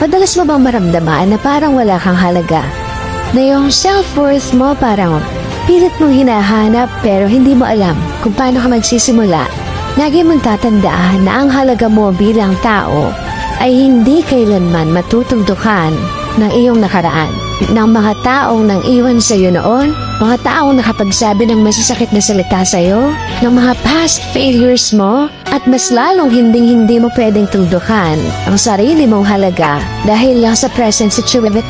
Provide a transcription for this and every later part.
Madalas mo bang maramdaman na parang wala kang halaga? Na yung self-worth mo parang pilit mong hinahanap pero hindi mo alam kung paano ka magsisimula. Lagi mong tatandaan na ang halaga mo bilang tao ay hindi kailanman matutugdukan ng iyong nakaraan. Ng mga taong nang iwan sa iyo noon, mga taong nakapagsabi ng masasakit na salita sa iyo, ng mga past failures mo, at mas lalong hindi mo pwedeng tugdukan ang sarili mong halaga dahil lang sa present situation.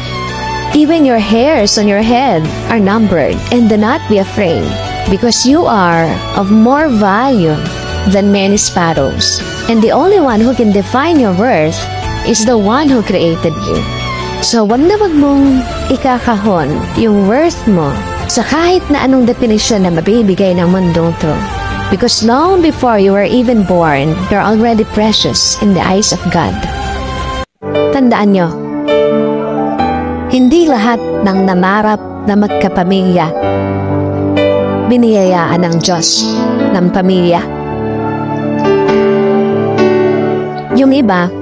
Even your hairs on your head are numbered, and do not be afraid because you are of more value than many sparrows. And the only one who can define your worth is the one who created you. So, wag na wag mong ikakahon yung worth mo sa kahit na anong definisyon na mabibigay ng mundong to. Because long before you were even born, you're already precious in the eyes of God. Tandaan nyo, hindi lahat ng namarap na magkapamilya biniyayaan ng Diyos ng pamilya. Yung iba,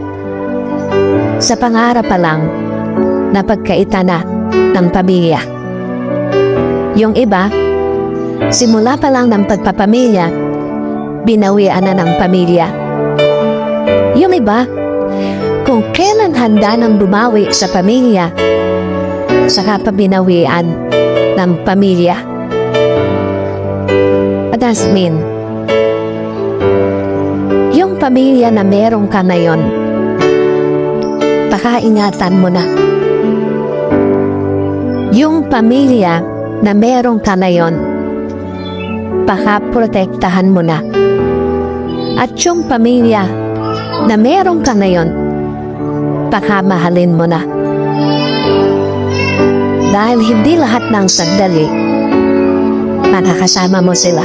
sa pangarap pa lang, napagkaita na ng pamilya. Yung iba, simula pa lang ng pagpapamilya, binawian na ng pamilya. Yung iba, kung kailan handa ng bumawi sa pamilya, saka pa binawian ng pamilya. What does it mean? Yung pamilya na meron ka na yon, pakaingatan mo na. Yung pamilya na meron ka na yon, pakaprotektahan mo na. At yung pamilya na meron ka na yon, pakamahalin mo na. Dahil hindi lahat ng sandali makakasama mo sila.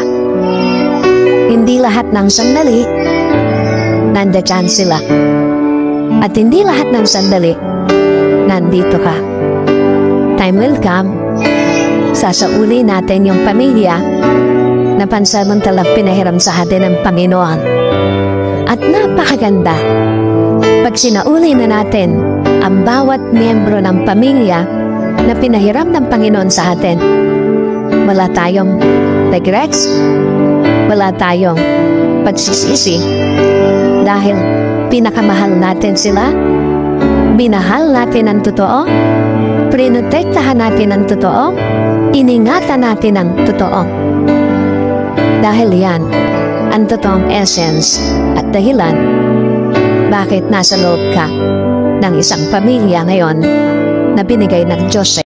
Hindi lahat ng sandali nandiyan sila. At hindi lahat ng sandali nandito ka. Time will come, sasauli natin yung pamilya na pansamantalang pinahiram sa atin ng Panginoon. At napakaganda pag sinauli na natin ang bawat miyembro ng pamilya na pinahiram ng Panginoon sa atin. Wala tayong regrets, wala tayong pagsisisi dahil pinakamahal natin sila, binahal natin ang totoo, prinotektahan natin ang totoo, iningatan natin ang totoo. Dahil yan ang totoong essence at dahilan bakit nasa loob ka ng isang pamilya ngayon na binigay ng Diyos.